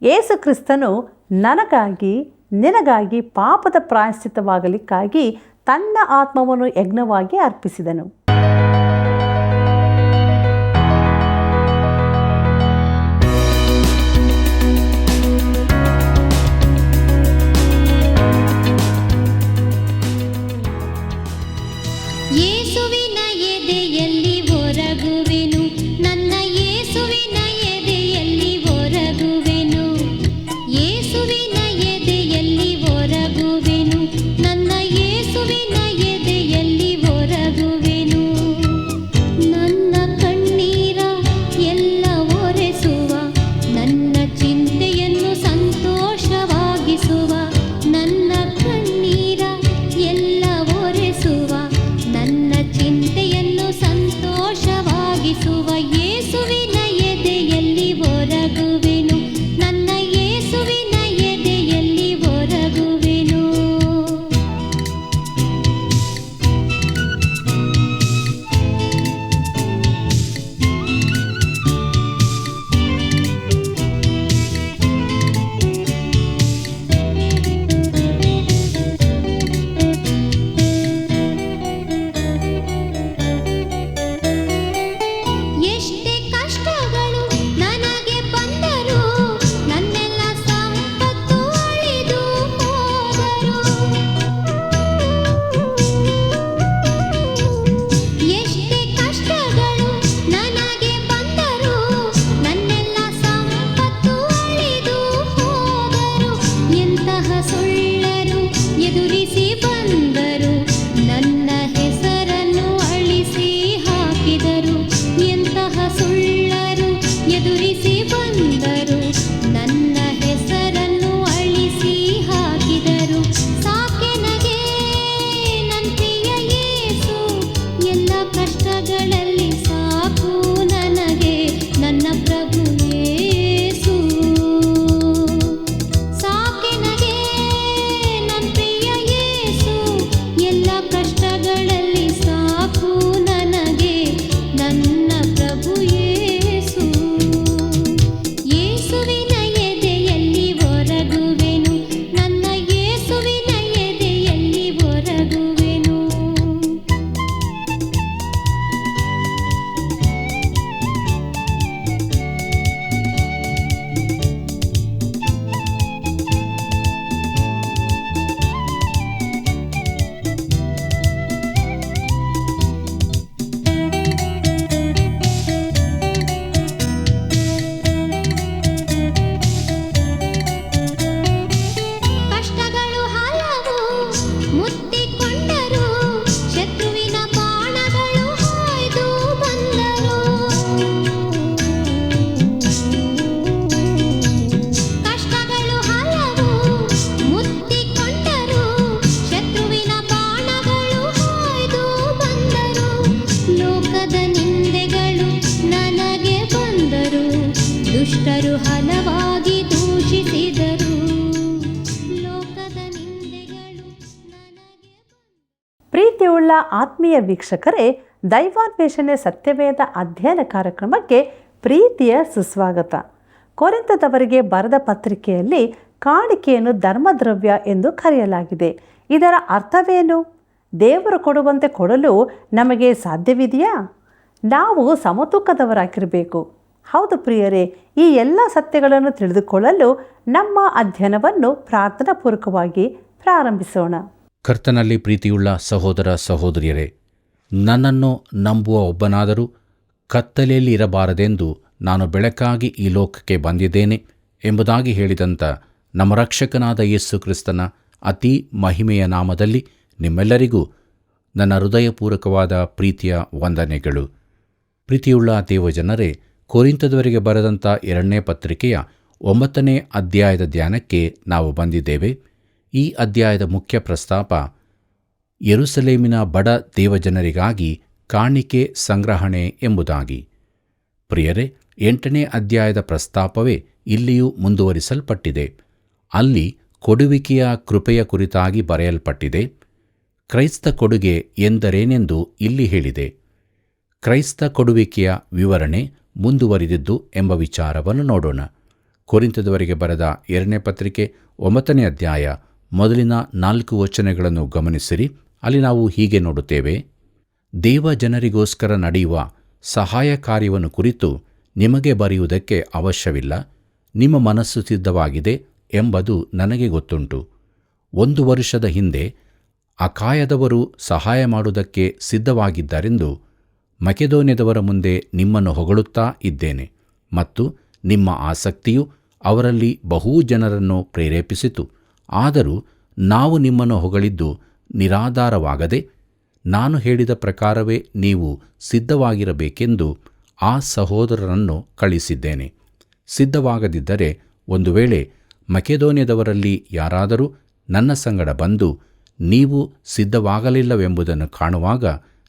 ಯೇಸು ಕ್ರಿಸ್ತನು ನನಗಾಗಿ ನಿನಗಾಗಿ ಪಾಪದ ಪ್ರಾಯಶ್ಚಿತ್ತವಾಗಲಿಕ್ಕಾಗಿ ತನ್ನ ಆತ್ಮವನ್ನು ಯಜ್ಞವಾಗಿ ಅರ್ಪಿಸಿದನು. ಯೇಸುವಿನ ಎದೆಯಲ್ಲಿ ಒರಗುವೆನು, ನನ್ನ ಯೇಸುವಿನ ಎದೆಯಲ್ಲಿ ಒರಗುವೆನು. ಯೇಸುವಿನ ಎದೆಯಲ್ಲಿ ಒರಗುವೆನು, ನನ್ನ ಯೇಸುವಿನ ಎದೆಯಲ್ಲಿ ಒರಗುವೆನು. ನನ್ನ ಕಣ್ಣೀರ ಎಲ್ಲ ಒರೆಸುವ, ನನ್ನ ಚಿಂತೆಯನ್ನು ಸಂತೋಷವಾಗಿಸುವ, ನನ್ನ ಕಣ್ಣೀರ ಎಲ್ಲ ಒರೆಸುವ, ನನ್ನ ಚಿಂತೆಯನ್ನು ಸಂತೋಷವಾಗಿಸುವ ಯೇಸುವಿನ ಎದೆಯಲ್ಲಿ ಒರಗುವೆನು, ನನ್ನ ಯೇಸುವಿನ ಎದೆಯಲ್ಲಿ ಒರಗುವೆನು. ಎಷ್ಟೇ ಕಷ್ಟಗಳು ನನಗೆ ಬಂದರು, ನನ್ನೆಲ್ಲ ಸಂಪತ್ತು ಅಳಿದು ಹೋದರು. ಎಷ್ಟೇ ಕಷ್ಟಗಳು ನನಗೆ ಬಂದರು, ನನ್ನೆಲ್ಲ ಸಂಪತ್ತು ಅಳಿದು ಹೋದರು. ಎಂತಹ ಸುಳ್ಳರು ಎದುರಿಸಿ ಬಂದರು, ನನ್ನ ಹೆಸರನ್ನು ಅಳಿಸಿ ಹಾಕಿದರು. ಎಂತಹ ಸುಳ್ಳರು ಎದುರಿಸಿ ಬಂದರು, ನನ್ನ ಹೆಸರನ್ನು ಅಳಿಸಿ ಹಾಕಿದರು. ಸಾಕೆನಗೆ ನನ್ನ ಪ್ರಿಯ ಯೇಸು, ಎಲ್ಲ ಕಷ್ಟಗಳಲ್ಲಿ ಸಾಕು ನನಗೆ ನನ್ನ ಪ್ರಭು ಯೇಸು. ಸಾಕೆನಗೆ ನನ್ನ ಪ್ರಿಯ ಯೇಸು, ಎಲ್ಲ ಕಷ್ಟಗಳಲ್ಲಿ ಸಾಕು ನನಗೆ ನನ್ನ ಪ್ರಭು ಯೇಸು. ಯೇಸುವಿನ ಎದೆಯಲ್ಲಿ ಒರಗುವೆನು, ನನ್ನ ಯೇಸುವಿನ ಎದೆಯಲ್ಲಿ ಒರಗುವೆನು. ಕಷ್ಟಗಳು ಹಲವು ಮುತ್ತಿಕೊಂಡರು, ಶತ್ರುವಿನ ಬಾಣಗಳು ಹಾಯ್ದು ಬಂದರು. ಕಷ್ಟಗಳು ಹಲವು ಮುತ್ತಿಕೊಂಡರು, ಶತ್ರುವಿನ ಬಾಣಗಳು ಹಾಯ್ದು ಬಂದರು. ಲೋಕದ ನಿಂದೆಗಳು ನನಗೆ ಬಂದರು, ದುಷ್ಟರು ಹಲವಾಗಿ ದೂಷಿಸಿದರು. ಲೋಕದ ನಿಂದೆಗಳು ನನಗೆ ಪ್ರೀತಿಯುಳ್ಳ ಆತ್ಮೀಯ ವೀಕ್ಷಕರೇ, ದೈವಾನ್ವೇಷಣೆ ಸತ್ಯವೇದ ಅಧ್ಯಯನ ಕಾರ್ಯಕ್ರಮಕ್ಕೆ ಪ್ರೀತಿಯ ಸುಸ್ವಾಗತ. ಕೊರಿಂಥದವರಿಗೆ ಬರೆದ ಪತ್ರಿಕೆಯಲ್ಲಿ ಕಾಣಿಕೆಯನ್ನು ಧರ್ಮದ್ರವ್ಯ ಎಂದು ಕರೆಯಲಾಗಿದೆ. ಇದರ ಅರ್ಥವೇನು? ದೇವರು ಕೊಡುವಂತೆ ಕೊಡಲು ನಮಗೆ ಸಾಧ್ಯವಿದೆಯಾ? ನಾವು ಸಮತೂಕದವರಾಗಿರಬೇಕು. ಹೌದು ಪ್ರಿಯರೇ, ಈ ಎಲ್ಲ ಸತ್ಯಗಳನ್ನು ತಿಳಿದುಕೊಳ್ಳಲು ನಮ್ಮ ಅಧ್ಯಯನವನ್ನು ಪ್ರಾರ್ಥನಾಪೂರ್ವಕವಾಗಿ ಪ್ರಾರಂಭಿಸೋಣ. ಕರ್ತನಲ್ಲಿ ಪ್ರೀತಿಯುಳ್ಳ ಸಹೋದರ ಸಹೋದರಿಯರೇ, ನನ್ನನ್ನು ನಂಬುವ ಒಬ್ಬನಾದರೂ ಕತ್ತಲೆಯಲ್ಲಿ ಇರಬಾರದೆಂದು ನಾನು ಬೆಳಕಾಗಿ ಈ ಲೋಕಕ್ಕೆ ಬಂದಿದ್ದೇನೆ ಎಂಬುದಾಗಿ ಹೇಳಿದಂಥ ನಮ್ಮ ರಕ್ಷಕನಾದ ಯೇಸು ಕ್ರಿಸ್ತನ ಅತಿ ಮಹಿಮೆಯ ನಾಮದಲ್ಲಿ ನಿಮ್ಮೆಲ್ಲರಿಗೂ ನನ್ನ ಹೃದಯಪೂರ್ವಕವಾದ ಪ್ರೀತಿಯ ವಂದನೆಗಳು. ಪ್ರೀತಿಯುಳ್ಳ ದೇವಜನರೇ, ಕೊರಿಂಥದವರಿಗೆ ಬರೆದಂಥ 2ನೇ ಪತ್ರಿಕೆಯ 9ನೇ ಅಧ್ಯಾಯದ ಧ್ಯಾನಕ್ಕೆ ನಾವು ಬಂದಿದ್ದೇವೆ. ಈ ಅಧ್ಯಾಯದ ಮುಖ್ಯ ಪ್ರಸ್ತಾಪ ಯೆರೂಸಲೇಮಿನ ಬಡ ದೇವಜನರಿಗಾಗಿ ಕಾಣಿಕೆ ಸಂಗ್ರಹಣೆ ಎಂಬುದಾಗಿ. ಪ್ರಿಯರೇ, 8ನೇ ಅಧ್ಯಾಯದ ಪ್ರಸ್ತಾಪವೇ ಇಲ್ಲಿಯೂ ಮುಂದುವರಿಸಲ್ಪಟ್ಟಿದೆ. ಅಲ್ಲಿ ಕೊಡುವಿಕೆಯ ಕೃಪೆಯ ಕುರಿತಾಗಿ ಬರೆಯಲ್ಪಟ್ಟಿದೆ. ಕ್ರೈಸ್ತ ಕೊಡುಗೆ ಎಂದರೇನೆಂದು ಇಲ್ಲಿ ಹೇಳಿದೆ. ಕ್ರೈಸ್ತ ಕೊಡುವಿಕೆಯ ವಿವರಣೆ ಮುಂದುವರಿದಿದ್ದು ಎಂಬ ವಿಚಾರವನ್ನು ನೋಡೋಣ. ಕೊರಿಂಥದವರಿಗೆ ಬರೆದ 2ನೇ ಪತ್ರಿಕೆ 9ನೇ ಅಧ್ಯಾಯ ಮೊದಲಿನ 4 ವಚನಗಳನ್ನು ಗಮನಿಸಿರಿ. ಅಲ್ಲಿ ನಾವು ಹೀಗೆ ನೋಡುತ್ತೇವೆ: ದೇವ ಜನರಿಗೋಸ್ಕರ ನಡೆಯುವ ಸಹಾಯ ಕಾರ್ಯವನ್ನು ಕುರಿತು ನಿಮಗೆ ಬರೆಯುವುದಕ್ಕೆ ಅವಶ್ಯವಿಲ್ಲ, ನಿಮ್ಮ ಮನಸ್ಸು ಸಿದ್ಧವಾಗಿದೆ ಎಂಬುದು ನನಗೆ ಗೊತ್ತುಂಟು. 1 ವರ್ಷದ ಹಿಂದೆ ಅಖಾಯದವರು ಸಹಾಯ ಮಾಡುವುದಕ್ಕೆ ಸಿದ್ಧವಾಗಿದ್ದಾರೆಂದು ಮಕೆದೋನ್ಯದವರ ಮುಂದೆ ನಿಮ್ಮನ್ನು ಹೊಗಳುತ್ತಾ ಇದ್ದೇನೆ, ಮತ್ತು ನಿಮ್ಮ ಆಸಕ್ತಿಯು ಅವರಲ್ಲಿ ಬಹು ಜನರನ್ನು ಪ್ರೇರೇಪಿಸಿತು. ಆದರೂ ನಾವು ನಿಮ್ಮನ್ನು ಹೊಗಳಿದ್ದು ನಿರಾಧಾರವಾಗದೆ, ನಾನು ಹೇಳಿದ ಪ್ರಕಾರವೇ ನೀವು ಸಿದ್ಧವಾಗಿರಬೇಕೆಂದು ಆ ಸಹೋದರರನ್ನು ಕಳಿಸಿದ್ದೇನೆ. ಸಿದ್ಧವಾಗದಿದ್ದರೆ, ಒಂದು ವೇಳೆ ಮಕೆದೋನ್ಯದವರಲ್ಲಿ ಯಾರಾದರೂ ನನ್ನ ಸಂಗಡ ಬಂದು ನೀವು ಸಿದ್ಧವಾಗಲಿಲ್ಲವೆಂಬುದನ್ನು ಕಾಣುವಾಗ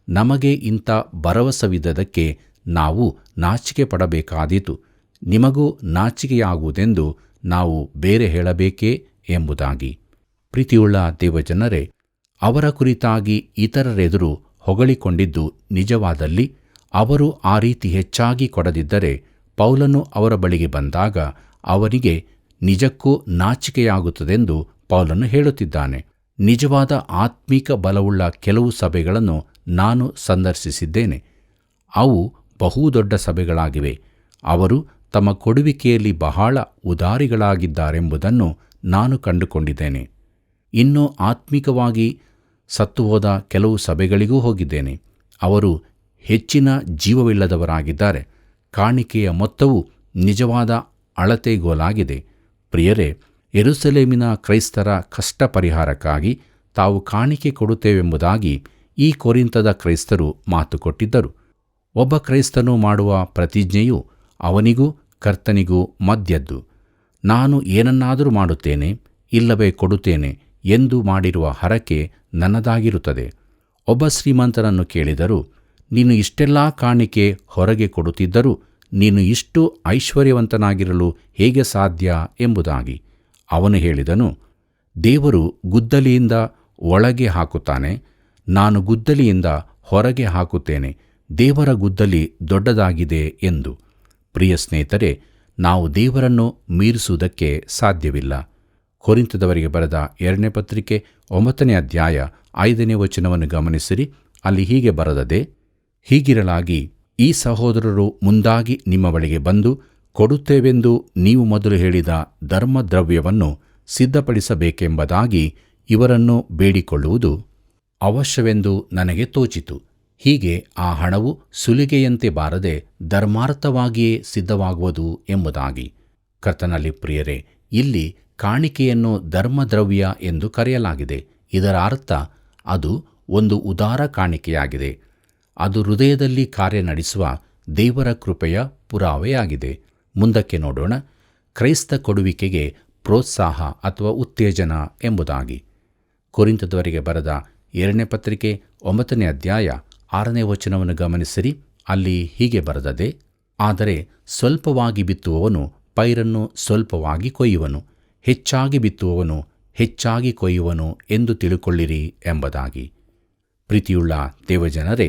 ನಮಗೆ ಇಂಥ ಭರವಸವಿದ್ದದಕ್ಕೆ ನಾವು ನಾಚಿಕೆ ಪಡಬೇಕಾದೀತು. ನಿಮಗೂ ನಾಚಿಕೆಯಾಗುವುದೆಂದು ನಾವು ಬೇರೆ ಹೇಳಬೇಕೇ ಎಂಬುದಾಗಿ. ಪ್ರೀತಿಯುಳ್ಳ ದೇವಜನರೇ, ಅವರ ಕುರಿತಾಗಿ ಇತರರೆದುರು ಹೊಗಳಿಕೊಂಡಿದ್ದು ನಿಜವಾದಲ್ಲಿ ಅವರು ಆ ರೀತಿ ಹೆಚ್ಚಾಗಿ ಕೊಡದಿದ್ದರೆ, ಪೌಲನು ಅವರ ಬಳಿಗೆ ಬಂದಾಗ ಅವನಿಗೆ ನಿಜಕ್ಕೂ ನಾಚಿಕೆಯಾಗುತ್ತದೆಂದು ಪೌಲನು ಹೇಳುತ್ತಿದ್ದಾನೆ. ನಿಜವಾದ ಆತ್ಮಿಕ ಬಲವುಳ್ಳ ಕೆಲವು ಸಭೆಗಳನ್ನು ನಾನು ಸಂದರ್ಶಿಸಿದ್ದೇನೆ. ಅವು ಬಹುದೊಡ್ಡ ಸಭೆಗಳಾಗಿವೆ. ಅವರು ತಮ್ಮ ಕೊಡುವಿಕೆಯಲ್ಲಿ ಬಹಳ ಉದಾರಿಗಳಾಗಿದ್ದಾರೆಂಬುದನ್ನು ನಾನು ಕಂಡುಕೊಂಡಿದ್ದೇನೆ. ಇನ್ನೂ ಆತ್ಮಿಕವಾಗಿ ಸತ್ತುಹೋದ ಕೆಲವು ಸಭೆಗಳಿಗೂ ಹೋಗಿದ್ದೇನೆ. ಅವರು ಹೆಚ್ಚಿನ ಜೀವವಿಲ್ಲದವರಾಗಿದ್ದಾರೆ. ಕಾಣಿಕೆಯ ಮೊತ್ತವು ನಿಜವಾದ ಅಳತೆಗೋಲಾಗಿದೆ. ಪ್ರಿಯರೇ, ಯೆರೂಸಲೇಮಿನ ಕ್ರೈಸ್ತರ ಕಷ್ಟ ಪರಿಹಾರಕ್ಕಾಗಿ ತಾವು ಕಾಣಿಕೆ ಕೊಡುತ್ತೇವೆಂಬುದಾಗಿ ಈ ಕೊರಿಂಥದ ಕ್ರೈಸ್ತರು ಮಾತು ಕೊಟ್ಟಿದ್ದರು. ಒಬ್ಬ ಕ್ರೈಸ್ತನು ಮಾಡುವ ಪ್ರತಿಜ್ಞೆಯು ಅವನಿಗೂ ಕರ್ತನಿಗೂ ಮಧ್ಯದ್ದು. ನಾನು ಏನನ್ನಾದರೂ ಮಾಡುತ್ತೇನೆ, ಇಲ್ಲವೇ ಕೊಡುತ್ತೇನೆ ಎಂದು ಮಾಡಿರುವ ಹರಕೆ ನನ್ನದಾಗಿರುತ್ತದೆ. ಒಬ್ಬ ಶ್ರೀಮಂತನನ್ನು ಕೇಳಿದರು, ನೀನು ಇಷ್ಟೆಲ್ಲ ಕಾಣಿಕೆ ಹೊರಗೆ ಕೊಡುತ್ತಿದ್ದರೂ ನೀನು ಇಷ್ಟು ಐಶ್ವರ್ಯವಂತನಾಗಿರಲು ಹೇಗೆ ಸಾಧ್ಯ ಎಂಬುದಾಗಿ. ಅವನು ಹೇಳಿದನು, ದೇವರು ಗುದ್ದಲಿಯಿಂದ ಒಳಗೆ ಹಾಕುತ್ತಾನೆ, ನಾನು ಗುದ್ದಲಿಯಿಂದ ಹೊರಗೆ ಹಾಕುತ್ತೇನೆ. ದೇವರ ಗುದ್ದಲಿ ದೊಡ್ಡದಾಗಿದೆ ಎಂದು. ಪ್ರಿಯ ಸ್ನೇಹಿತರೆ, ನಾವು ದೇವರನ್ನು ಮೀರಿಸುವುದಕ್ಕೆ ಸಾಧ್ಯವಿಲ್ಲ. ಕೊರಿಂಥದವರಿಗೆ ಬರೆದ 2ನೇ ಪತ್ರಿಕೆ 9ನೇ ಅಧ್ಯಾಯ 5ನೇ ವಚನವನ್ನು ಗಮನಿಸಿರಿ. ಅಲ್ಲಿ ಹೀಗೆ ಬರೆದದೆ: ಹೀಗಿರಲಾಗಿ ಈ ಸಹೋದರರು ಮುಂದಾಗಿ ನಿಮ್ಮ ಬಳಿಗೆ ಬಂದು ಕೊಡುತ್ತೇವೆಂದು ನೀವು ಮೊದಲು ಹೇಳಿದ ಧರ್ಮದ್ರವ್ಯವನ್ನು ಸಿದ್ಧಪಡಿಸಬೇಕೆಂಬುದಾಗಿ ಇವರನ್ನು ಬೇಡಿಕೊಳ್ಳುವುದು ಅವಶ್ಯವೆಂದು ನನಗೆ ತೋಚಿತು. ಹೀಗೆ ಆ ಹಣವು ಸುಲಿಗೆಯಂತೆ ಬಾರದೆ ಧರ್ಮಾರ್ಥವಾಗಿಯೇ ಸಿದ್ಧವಾಗುವುದು ಎಂಬುದಾಗಿ. ಕರ್ತನಲ್ಲಿ ಪ್ರಿಯರೇ, ಇಲ್ಲಿ ಕಾಣಿಕೆಯನ್ನು ಧರ್ಮದ್ರವ್ಯ ಎಂದು ಕರೆಯಲಾಗಿದೆ. ಇದರ ಅರ್ಥ ಅದು ಒಂದು ಉದಾರ ಕಾಣಿಕೆಯಾಗಿದೆ. ಅದು ಹೃದಯದಲ್ಲಿ ಕಾರ್ಯ ನಡೆಸುವ ದೇವರ ಕೃಪೆಯ ಪುರಾವೆಯಾಗಿದೆ. ಮುಂದಕ್ಕೆ ನೋಡೋಣ. ಕ್ರೈಸ್ತ ಕೊಡುವಿಕೆಗೆ ಪ್ರೋತ್ಸಾಹ ಅಥವಾ ಉತ್ತೇಜನ ಎಂಬುದಾಗಿ. ಕೊರಿಂಥದವರಿಗೆ ಬರೆದ 2ನೇ ಪತ್ರಿಕೆ 9ನೇ ಅಧ್ಯಾಯ 6ನೇ ವಚನವನ್ನು ಗಮನಿಸಿರಿ. ಅಲ್ಲಿ ಹೀಗೆ ಬರೆದದೆ: ಆದರೆ ಸ್ವಲ್ಪವಾಗಿ ಬಿತ್ತುವವನು ಪೈರನ್ನು ಸ್ವಲ್ಪವಾಗಿ ಕೊಯ್ಯುವನು, ಹೆಚ್ಚಾಗಿ ಬಿತ್ತುವವನು ಹೆಚ್ಚಾಗಿ ಕೊಯ್ಯುವನು ಎಂದು ತಿಳುಕೊಳ್ಳಿರಿ ಎಂಬುದಾಗಿ. ಪ್ರೀತಿಯುಳ್ಳ ದೇವಜನರೇ,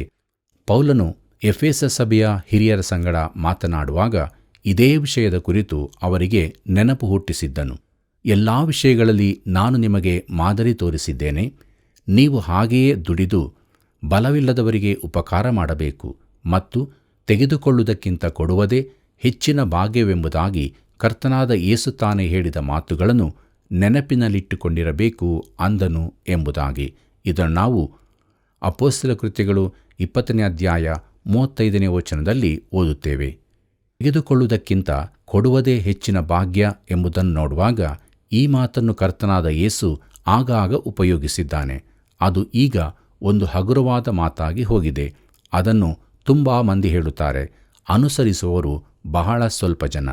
ಪೌಲನು ಎಫೆಸ ಸಭೆಯ ಹಿರಿಯರ ಸಂಗಡ ಮಾತನಾಡುವಾಗ ಇದೇ ವಿಷಯದ ಕುರಿತು ಅವರಿಗೆ ನೆನಪು ಹುಟ್ಟಿಸಿದ್ದನು. ಎಲ್ಲ ವಿಷಯಗಳಲ್ಲಿ ನಾನು ನಿಮಗೆ ಮಾದರಿ ತೋರಿಸಿದ್ದೇನೆ. ನೀವು ಹಾಗೆಯೇ ದುಡಿದು ಬಲವಿಲ್ಲದವರಿಗೆ ಉಪಕಾರ ಮಾಡಬೇಕು ಮತ್ತು ತೆಗೆದುಕೊಳ್ಳುವುದಕ್ಕಿಂತ ಕೊಡುವುದೇ ಹೆಚ್ಚಿನ ಭಾಗ್ಯವೆಂಬುದಾಗಿ ಕರ್ತನಾದ ಯೇಸು ತಾನೇ ಹೇಳಿದ ಮಾತುಗಳನ್ನು ನೆನಪಿನಲ್ಲಿಟ್ಟುಕೊಂಡಿರಬೇಕು ಅಂದನು ಎಂಬುದಾಗಿ. ಇದನ್ನು ನಾವು ಅಪೊಸ್ತಲ ಕೃತ್ಯಗಳು 20ನೇ ಅಧ್ಯಾಯ 35ನೇ ವಚನದಲ್ಲಿ ಓದುತ್ತೇವೆ. ತೆಗೆದುಕೊಳ್ಳುವುದಕ್ಕಿಂತ ಕೊಡುವುದೇ ಹೆಚ್ಚಿನ ಭಾಗ್ಯ ಎಂಬುದನ್ನು ನೋಡುವಾಗ ಈ ಮಾತನ್ನು ಕರ್ತನಾದ ಯೇಸು ಆಗಾಗ ಉಪಯೋಗಿಸಿದ್ದಾನೆ. ಅದು ಈಗ ಒಂದು ಹಗುರವಾದ ಮಾತಾಗಿ ಹೋಗಿದೆ. ಅದನ್ನು ತುಂಬ ಮಂದಿ ಹೇಳುತ್ತಾರೆ, ಅನುಸರಿಸುವವರು ಬಹಳ ಸ್ವಲ್ಪ ಜನ.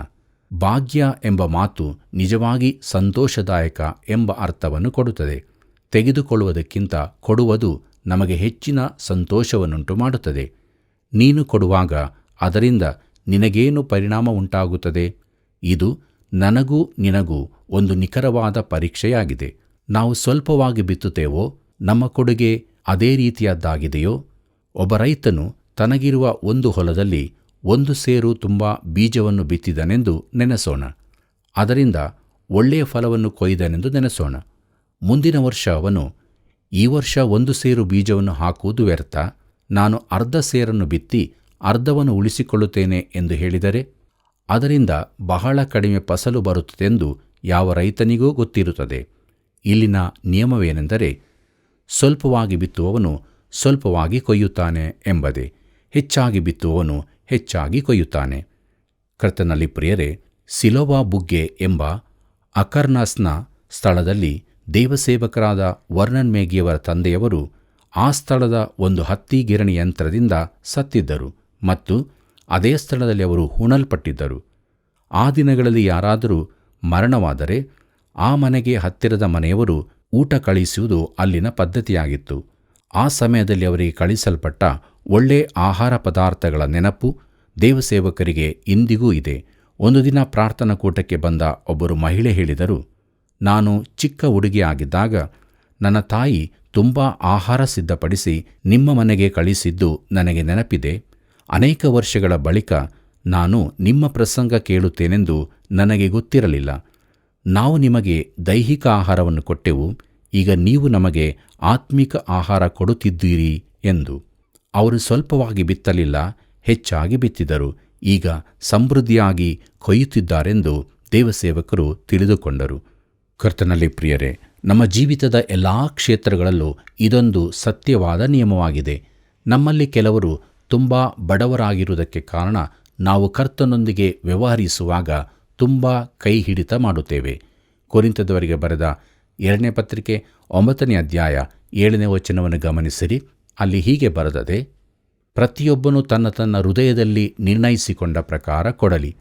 ಭಾಗ್ಯ ಎಂಬ ಮಾತು ನಿಜವಾಗಿ ಸಂತೋಷದಾಯಕ ಎಂಬ ಅರ್ಥವನ್ನು ಕೊಡುತ್ತದೆ. ತೆಗೆದುಕೊಳ್ಳುವುದಕ್ಕಿಂತ ಕೊಡುವುದು ನಮಗೆ ಹೆಚ್ಚಿನ ಸಂತೋಷವನ್ನುಂಟು ಮಾಡುತ್ತದೆ. ನೀನು ಕೊಡುವಾಗ ಅದರಿಂದ ನಿನಗೇನು ಪರಿಣಾಮ ಉಂಟಾಗುತ್ತದೆ? ಇದು ನನಗೂ ನಿನಗೂ ಒಂದು ನಿಖರವಾದ ಪರೀಕ್ಷೆಯಾಗಿದೆ. ನಾವು ಸ್ವಲ್ಪವಾಗಿ ಬಿತ್ತುತ್ತೇವೋ, ನಮ್ಮ ಕೊಡುಗೆ ಅದೇ ರೀತಿಯದ್ದಾಗಿದೆಯೋ? ಒಬ್ಬ ರೈತನು ತನಗಿರುವ ಒಂದು ಹೊಲದಲ್ಲಿ 1 ಸೇರು ತುಂಬ ಬೀಜವನ್ನು ಬಿತ್ತಿದನೆಂದು ನೆನೆಸೋಣ. ಅದರಿಂದ ಒಳ್ಳೆಯ ಫಲವನ್ನು ಕೊಯ್ದನೆಂದು ನೆನೆಸೋಣ. ಮುಂದಿನ ವರ್ಷ ಅವನು, ಈ ವರ್ಷ 1 ಸೇರು ಬೀಜವನ್ನು ಹಾಕುವುದು ವ್ಯರ್ಥ, ನಾನು ಅರ್ಧ ಸೇರನ್ನು ಬಿತ್ತಿ ಅರ್ಧವನ್ನು ಉಳಿಸಿಕೊಳ್ಳುತ್ತೇನೆ ಎಂದು ಹೇಳಿದರೆ, ಅದರಿಂದ ಬಹಳ ಕಡಿಮೆ ಫಸಲು ಬರುತ್ತದೆಂದು ಯಾವ ರೈತನಿಗೂ ಗೊತ್ತಿರುತ್ತದೆ. ಇಲ್ಲಿನ ನಿಯಮವೇನೆಂದರೆ, ಸ್ವಲ್ಪವಾಗಿ ಬಿತ್ತುವವನು ಸ್ವಲ್ಪವಾಗಿ ಕೊಯ್ಯುತ್ತಾನೆ ಎಂಬುದೇ. ಹೆಚ್ಚಾಗಿ ಬಿತ್ತುವವನು ಹೆಚ್ಚಾಗಿ ಕೊಯ್ಯುತ್ತಾನೆ. ಕರ್ತನಲ್ಲಿ ಪ್ರಿಯರೇ, ಸಿಲೋವಾ ಬುಗ್ಗೆ ಎಂಬ ಅಕರ್ನಾಸ್ನ ಸ್ಥಳದಲ್ಲಿ ದೇವಸೇವಕರಾದ ವರ್ನನ್ ಮೇಗಿಯವರ ತಂದೆಯವರು ಆ ಸ್ಥಳದ ಒಂದು ಹತ್ತಿ ಗಿರಣಿ ಯಂತ್ರದಿಂದ ಸತ್ತಿದ್ದರು ಮತ್ತು ಅದೇ ಸ್ಥಳದಲ್ಲಿ ಅವರು ಹೂಣಲ್ಪಟ್ಟಿದ್ದರು. ಆ ದಿನಗಳಲ್ಲಿ ಯಾರಾದರೂ ಮರಣವಾದರೆ ಆ ಮನೆಗೆ ಹತ್ತಿರದ ಮನೆಯವರು ಊಟ ಕಳಿಸುವುದು ಅಲ್ಲಿನ ಪದ್ಧತಿಯಾಗಿತ್ತು. ಆ ಸಮಯದಲ್ಲಿ ಅವರಿಗೆ ಕಳಿಸಲ್ಪಟ್ಟ ಒಳ್ಳೆ ಆಹಾರ ಪದಾರ್ಥಗಳ ನೆನಪು ದೇವಸೇವಕರಿಗೆ ಇಂದಿಗೂ ಇದೆ. ಒಂದು ದಿನ ಪ್ರಾರ್ಥನಾ ಕೂಟಕ್ಕೆ ಬಂದ ಒಬ್ಬರು ಮಹಿಳೆ ಹೇಳಿದರು, ನಾನು ಚಿಕ್ಕ ಹುಡುಗಿಯಾಗಿದ್ದಾಗ ನನ್ನ ತಾಯಿ ತುಂಬ ಆಹಾರ ಸಿದ್ಧಪಡಿಸಿ ನಿಮ್ಮ ಮನೆಗೆ ಕಳಿಸಿದ್ದು ನನಗೆ ನೆನಪಿದೆ. ಅನೇಕ ವರ್ಷಗಳ ಬಳಿಕ ನಾನು ನಿಮ್ಮ ಪ್ರಸಂಗ ಕೇಳುತ್ತೇನೆಂದು ನನಗೆ ಗೊತ್ತಿರಲಿಲ್ಲ. ನಾವು ನಿಮಗೆ ದೈಹಿಕ ಆಹಾರವನ್ನು ಕೊಟ್ಟೆವು, ಈಗ ನೀವು ನಮಗೆ ಆತ್ಮಿಕ ಆಹಾರ ಕೊಡುತ್ತಿದ್ದೀರಿ ಎಂದು. ಅವರು ಸ್ವಲ್ಪವಾಗಿ ಬಿತ್ತಲಿಲ್ಲ, ಹೆಚ್ಚಾಗಿ ಬಿತ್ತಿದರು. ಈಗ ಸಮೃದ್ಧಿಯಾಗಿ ಕೊಯ್ಯುತ್ತಿದ್ದಾರೆಂದು ದೇವಸೇವಕರು ತಿಳಿದುಕೊಂಡರು. ಕರ್ತನಲ್ಲಿ ಪ್ರಿಯರೇ, ನಮ್ಮ ಜೀವಿತದ ಎಲ್ಲ ಕ್ಷೇತ್ರಗಳಲ್ಲೂ ಇದೊಂದು ಸತ್ಯವಾದ ನಿಯಮವಾಗಿದೆ. ನಮ್ಮಲ್ಲಿ ಕೆಲವರು ತುಂಬ ಬಡವರಾಗಿರುವುದಕ್ಕೆ ಕಾರಣ ನಾವು ಕರ್ತನೊಂದಿಗೆ ವ್ಯವಹರಿಸುವಾಗ ತುಂಬ ಕೈ ಹಿಡಿತ ಮಾಡುತ್ತೇವೆ. ಕೊರಿಂಥದವರಿಗೆ ಬರೆದ 2ನೇ ಪತ್ರಿಕೆ 9ನೇ ಅಧ್ಯಾಯ 7ನೇ ವಚನವನ್ನು ಗಮನಿಸಿರಿ. ಅಲ್ಲಿ ಹೀಗೆ ಬರೆದದೆ, ಪ್ರತಿಯೊಬ್ಬನು ತನ್ನ ತನ್ನ ಹೃದಯದಲ್ಲಿ ನಿರ್ಣಯಿಸಿಕೊಂಡ ಪ್ರಕಾರ ಕೊಡಲಿ.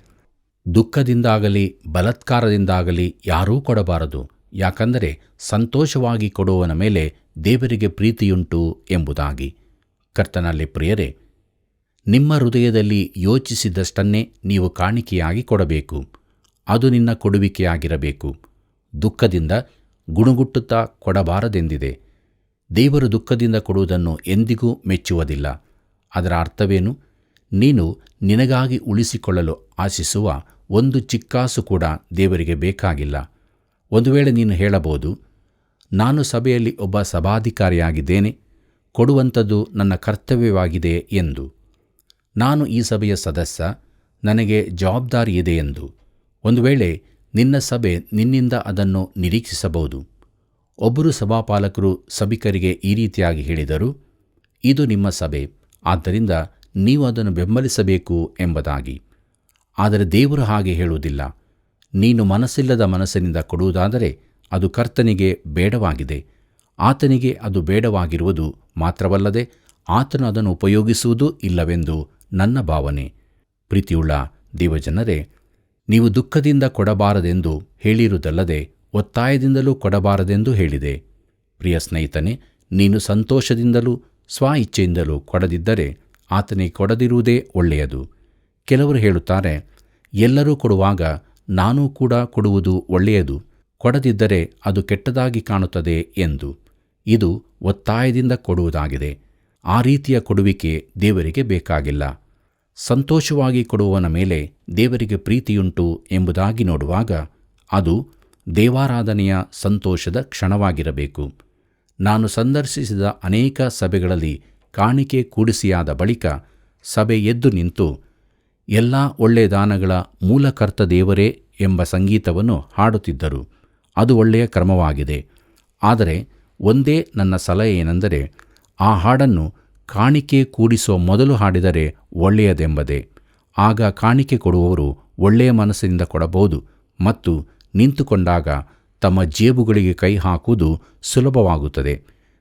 ದುಃಖದಿಂದಾಗಲಿ ಬಲಾತ್ಕಾರದಿಂದಾಗಲಿ ಯಾರೂ ಕೊಡಬಾರದು, ಯಾಕಂದರೆ ಸಂತೋಷವಾಗಿ ಕೊಡುವವನ ಮೇಲೆ ದೇವರಿಗೆ ಪ್ರೀತಿಯುಂಟು ಎಂಬುದಾಗಿ. ಕರ್ತನಲ್ಲಿ ಪ್ರಿಯರೇ, ನಿಮ್ಮ ಹೃದಯದಲ್ಲಿ ಯೋಚಿಸಿದಷ್ಟನ್ನೇ ನೀವು ಕಾಣಿಕೆಯಾಗಿ ಕೊಡಬೇಕು. ಅದು ನಿನ್ನ ಕೊಡುವಿಕೆಯಾಗಿರಬೇಕು. ದುಃಖದಿಂದ ಗುಣಗುಟ್ಟುತ್ತಾ ಕೊಡಬಾರದೆಂದಿದೆ. ದೇವರು ದುಃಖದಿಂದ ಕೊಡುವುದನ್ನು ಎಂದಿಗೂ ಮೆಚ್ಚುವುದಿಲ್ಲ. ಅದರ ಅರ್ಥವೇನು? ನೀನು ನಿನಗಾಗಿ ಉಳಿಸಿಕೊಳ್ಳಲು ಆಶಿಸುವ ಒಂದು ಚಿಕ್ಕಾಸು ಕೂಡ ದೇವರಿಗೆ ಬೇಕಾಗಿಲ್ಲ. ಒಂದು ವೇಳೆ ನೀನು ಹೇಳಬಹುದು, ನಾನು ಸಭೆಯಲ್ಲಿ ಒಬ್ಬ ಸಭಾಧಿಕಾರಿಯಾಗಿದ್ದೇನೆ, ಕೊಡುವಂಥದ್ದು ನನ್ನ ಕರ್ತವ್ಯವಾಗಿದೆ ಎಂದು. ನಾನು ಈ ಸಭೆಯ ಸದಸ್ಯ, ನನಗೆ ಜವಾಬ್ದಾರಿ ಇದೆ ಎಂದು. ಒಂದು ವೇಳೆ ನಿನ್ನ ಸಭೆ ನಿನ್ನಿಂದ ಅದನ್ನು ನಿರೀಕ್ಷಿಸಬಹುದು. ಒಬ್ಬರು ಸಭಾಪಾಲಕರು ಸಭಿಕರಿಗೆ ಈ ರೀತಿಯಾಗಿ ಹೇಳಿದರು, ಇದು ನಿಮ್ಮ ಸಭೆ, ಆದ್ದರಿಂದ ನೀವು ಅದನ್ನು ಬೆಂಬಲಿಸಬೇಕು ಎಂಬುದಾಗಿ. ಆದರೆ ದೇವರು ಹಾಗೆ ಹೇಳುವುದಿಲ್ಲ. ನೀನು ಮನಸ್ಸಿಲ್ಲದ ಮನಸ್ಸಿನಿಂದ ಕೊಡುವುದಾದರೆ ಅದು ಕರ್ತನಿಗೆ ಬೇಡವಾಗಿದೆ. ಆತನಿಗೆ ಅದು ಬೇಡವಾಗಿರುವುದು ಮಾತ್ರವಲ್ಲದೆ ಆತನು ಅದನ್ನು ಉಪಯೋಗಿಸುವುದೂ ಇಲ್ಲವೆಂದು ನನ್ನ ಭಾವನೆ. ಪ್ರೀತಿಯುಳ್ಳ ದೇವಜನರೇ, ನೀವು ದುಃಖದಿಂದ ಕೊಡಬಾರದೆಂದು ಹೇಳಿರುವುದಲ್ಲದೆ ಒತ್ತಾಯದಿಂದಲೂ ಕೊಡಬಾರದೆಂದು ಹೇಳಿದೆ. ಪ್ರಿಯ ಸ್ನೇಹಿತನೇ, ನೀನು ಸಂತೋಷದಿಂದಲೂ ಸ್ವ ಇಚ್ಛೆಯಿಂದಲೂ ಕೊಡದಿದ್ದರೆ ಆತನಿಗೆ ಕೊಡದಿರುವುದೇ ಒಳ್ಳೆಯದು. ಕೆಲವರು ಹೇಳುತ್ತಾರೆ, ಎಲ್ಲರೂ ಕೊಡುವಾಗ ನಾನೂ ಕೂಡ ಕೊಡುವುದು ಒಳ್ಳೆಯದು, ಕೊಡದಿದ್ದರೆ ಅದು ಕೆಟ್ಟದಾಗಿ ಕಾಣುತ್ತದೆ ಎಂದು. ಇದು ಒತ್ತಾಯದಿಂದ ಕೊಡುವುದಾಗಿದೆ. ಆ ರೀತಿಯ ಕೊಡುವಿಕೆ ದೇವರಿಗೆ ಬೇಕಾಗಿಲ್ಲ. ಸಂತೋಷವಾಗಿ ಕೊಡುವವನ ಮೇಲೆ ದೇವರಿಗೆ ಪ್ರೀತಿಯುಂಟು ಎಂಬುದಾಗಿ ನೋಡುವಾಗ ಅದು ದೇವಾರಾಧನೆಯ ಸಂತೋಷದ ಕ್ಷಣವಾಗಿರಬೇಕು. ನಾನು ಸಂದರ್ಶಿಸಿದ ಅನೇಕ ಸಭೆಗಳಲ್ಲಿ ಕಾಣಿಕೆ ಕೂಡಿಸಿಯಾದ ಬಳಿಕ ಸಭೆ ಎದ್ದು ನಿಂತು ಎಲ್ಲ ಒಳ್ಳೆಯ ದಾನಗಳ ಮೂಲಕರ್ತ ದೇವರೇ ಎಂಬ ಸಂಗೀತವನ್ನು ಹಾಡುತ್ತಿದ್ದರು. ಅದು ಒಳ್ಳೆಯ ಕ್ರಮವಾಗಿದೆ. ಆದರೆ ಒಂದೇ ನನ್ನ ಸಲಹೆ ಏನೆಂದರೆ, ಆ ಹಾಡನ್ನು ಕಾಣಿಕೆ ಕೂಡಿಸುವ ಮೊದಲು ಹಾಡಿದರೆ ಒಳ್ಳೆಯದೆಂಬುದೇ. ಆಗ ಕಾಣಿಕೆ ಕೊಡುವವರು ಒಳ್ಳೆಯ ಮನಸ್ಸಿನಿಂದ ಕೊಡಬಹುದು ಮತ್ತು ನಿಂತುಕೊಂಡಾಗ ತಮ್ಮ ಜೇಬುಗಳಿಗೆ ಕೈ ಹಾಕುವುದು ಸುಲಭವಾಗುತ್ತದೆ.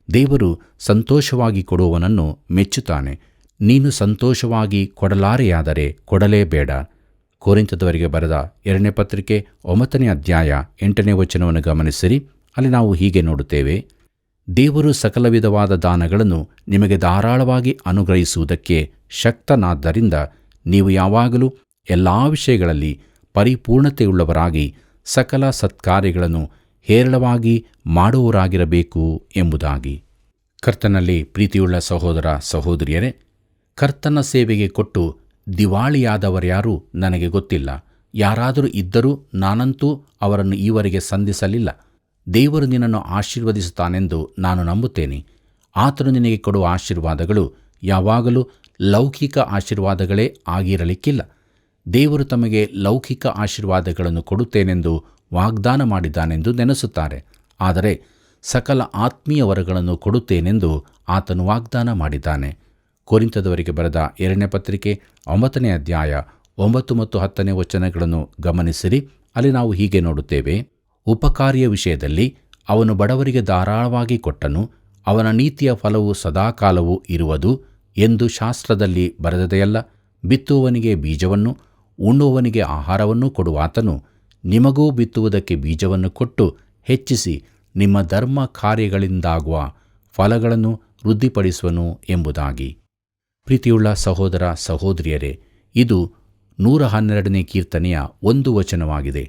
ದೇವರು ಸಂತೋಷವಾಗಿ ಕೊಡುವವನನ್ನು ಮೆಚ್ಚುತ್ತಾನೆ. ನೀನು ಸಂತೋಷವಾಗಿ ಕೊಡಲಾರೆಯಾದರೆ ಕೊಡಲೇಬೇಡ. ಕೊರಿಂಥದವರಿಗೆ ಬರೆದ 2ನೇ ಪತ್ರಿಕೆ 9ನೇ ಅಧ್ಯಾಯ 8ನೇ ವಚನವನ್ನು ಗಮನಿಸಿರಿ. ಅಲ್ಲಿ ನಾವು ಹೀಗೆ ನೋಡುತ್ತೇವೆ, ದೇವರು ಸಕಲ ವಿಧವಾದ ದಾನಗಳನ್ನು ನಿಮಗೆ ಧಾರಾಳವಾಗಿ ಅನುಗ್ರಹಿಸುವುದಕ್ಕೆ ಶಕ್ತನಾದ್ದರಿಂದ ನೀವು ಯಾವಾಗಲೂ ಎಲ್ಲ ವಿಷಯಗಳಲ್ಲಿ ಪರಿಪೂರ್ಣತೆಯುಳ್ಳವರಾಗಿ ಸಕಲ ಸತ್ಕಾರ್ಯಗಳನ್ನು ಹೇರಳವಾಗಿ ಮಾಡುವವರಾಗಿರಬೇಕು ಎಂಬುದಾಗಿ. ಕರ್ತನಲ್ಲಿ ಪ್ರೀತಿಯುಳ್ಳ ಸಹೋದರ ಸಹೋದರಿಯರೇ, ಕರ್ತನ ಸೇವೆಗೆ ಕೊಟ್ಟು ದಿವಾಳಿಯಾದವರ್ಯಾರೂ ನನಗೆ ಗೊತ್ತಿಲ್ಲ. ಯಾರಾದರೂ ಇದ್ದರೂ ನಾನಂತೂ ಅವರನ್ನು ಈವರೆಗೆ ಸಂಧಿಸಲಿಲ್ಲ. ದೇವರು ನಿನ್ನನ್ನು ಆಶೀರ್ವದಿಸುತ್ತಾನೆಂದು ನಾನು ನಂಬುತ್ತೇನೆ. ಆತನು ನಿನಗೆ ಕೊಡುವ ಆಶೀರ್ವಾದಗಳು ಯಾವಾಗಲೂ ಲೌಕಿಕ ಆಶೀರ್ವಾದಗಳೇ ಆಗಿರಲಿಕ್ಕಿಲ್ಲ. ದೇವರು ತಮಗೆ ಲೌಕಿಕ ಆಶೀರ್ವಾದಗಳನ್ನು ಕೊಡುತ್ತೇನೆಂದು ವಾಗ್ದಾನ ಮಾಡಿದ್ದಾನೆಂದು ನೆನೆಸುತ್ತಾರೆ. ಆದರೆ ಸಕಲ ಆತ್ಮೀಯ ವರಗಳನ್ನು ಕೊಡುತ್ತೇನೆಂದು ಆತನು ವಾಗ್ದಾನ ಮಾಡಿದ್ದಾನೆ. ಕೊರಿಂಥದವರಿಗೆ ಬರೆದ 2ನೇ ಪತ್ರಿಕೆ 9ನೇ ಅಧ್ಯಾಯ 9 ಮತ್ತು 10ನೇ ವಚನಗಳನ್ನು ಗಮನಿಸಿರಿ. ಅಲ್ಲಿ ನಾವು ಹೀಗೆ ನೋಡುತ್ತೇವೆ: ಉಪಕಾರಿಯ ವಿಷಯದಲ್ಲಿ ಅವನು ಬಡವರಿಗೆ ಧಾರಾಳವಾಗಿ ಕೊಟ್ಟನು, ಅವನ ನೀತಿಯ ಫಲವು ಸದಾಕಾಲವೂ ಇರುವುದು ಎಂದು ಶಾಸ್ತ್ರದಲ್ಲಿ ಬರೆದದೆಯಲ್ಲ. ಬಿತ್ತುವವನಿಗೆ ಬೀಜವನ್ನು, ಉಣ್ಣುವವನಿಗೆ ಆಹಾರವನ್ನು ಕೊಡುವಾತನು ನಿಮಗೂ ಬಿತ್ತುವುದಕ್ಕೆ ಬೀಜವನ್ನು ಕೊಟ್ಟು ಹೆಚ್ಚಿಸಿ ನಿಮ್ಮ ಧರ್ಮ ಕಾರ್ಯಗಳಿಂದಾಗುವ ಫಲಗಳನ್ನು ವೃದ್ಧಿಪಡಿಸುವನು ಎಂಬುದಾಗಿ. ಪ್ರೀತಿಯುಳ್ಳ ಸಹೋದರ ಸಹೋದರಿಯರೇ, ಇದು 112ನೇ ಕೀರ್ತನೆಯ ಒಂದು ವಚನವಾಗಿದೆ.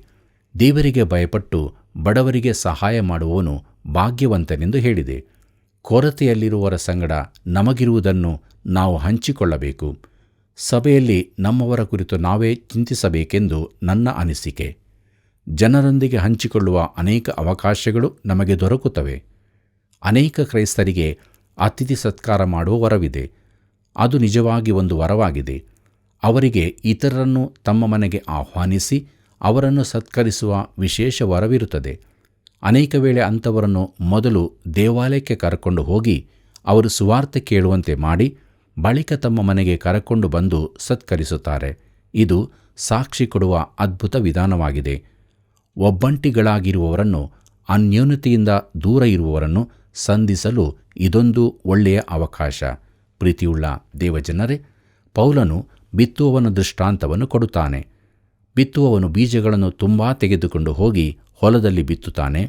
ದೇವರಿಗೆ ಭಯಪಟ್ಟು ಬಡವರಿಗೆ ಸಹಾಯ ಮಾಡುವವನು ಭಾಗ್ಯವಂತನೆಂದು ಹೇಳಿದೆ. ಕೊರತೆಯಲ್ಲಿರುವವರ ಸಂಗಡ ನಮಗಿರುವುದನ್ನು ನಾವು ಹಂಚಿಕೊಳ್ಳಬೇಕು. ಸಭೆಯಲ್ಲಿ ನಮ್ಮವರ ಕುರಿತು ನಾವೇ ಚಿಂತಿಸಬೇಕೆಂದು ನನ್ನ ಅನಿಸಿಕೆ. ಜನರೊಂದಿಗೆ ಹಂಚಿಕೊಳ್ಳುವ ಅನೇಕ ಅವಕಾಶಗಳು ನಮಗೆ ದೊರಕುತ್ತವೆ. ಅನೇಕ ಕ್ರೈಸ್ತರಿಗೆ ಅತಿಥಿ ಸತ್ಕಾರ ಮಾಡುವ ವರವಿದೆ. ಅದು ನಿಜವಾಗಿ ಒಂದು ವರವಾಗಿದೆ. ಅವರಿಗೆ ಇತರರನ್ನು ತಮ್ಮ ಮನೆಗೆ ಆಹ್ವಾನಿಸಿ ಅವರನ್ನು ಸತ್ಕರಿಸುವ ವಿಶೇಷ ವರವಿರುತ್ತದೆ. ಅನೇಕ ವೇಳೆ ಅಂಥವರನ್ನು ಮೊದಲು ದೇವಾಲಯಕ್ಕೆ ಕರಕೊಂಡು ಹೋಗಿ ಅವರು ಸುವಾರ್ತೆ ಕೇಳುವಂತೆ ಮಾಡಿ ಬಳಿಕ ತಮ್ಮ ಮನೆಗೆ ಕರಕೊಂಡು ಬಂದು ಸತ್ಕರಿಸುತ್ತಾರೆ. ಇದು ಸಾಕ್ಷಿ ಕೊಡುವ ಅದ್ಭುತ ವಿಧಾನವಾಗಿದೆ. ಒಬ್ಬಂಟಿಗಳಾಗಿರುವವರನ್ನು, ಅನ್ಯೋನ್ಯತೆಯಿಂದ ದೂರ ಇರುವವರನ್ನು ಸಂಧಿಸಲು ಇದೊಂದು ಒಳ್ಳೆಯ ಅವಕಾಶ. ಪ್ರೀತಿಯುಳ್ಳ ದೇವಜನರೇ, ಪೌಲನು ಬಿತ್ತುವವನ ದೃಷ್ಟಾಂತವನ್ನು ಕೊಡುತ್ತಾನೆ. ಬಿತ್ತುವವನು ಬೀಜಗಳನ್ನು ತುಂಬಾ ತೆಗೆದುಕೊಂಡು ಹೋಗಿ ಹೊಲದಲ್ಲಿ ಬಿತ್ತುತ್ತಾನೆ.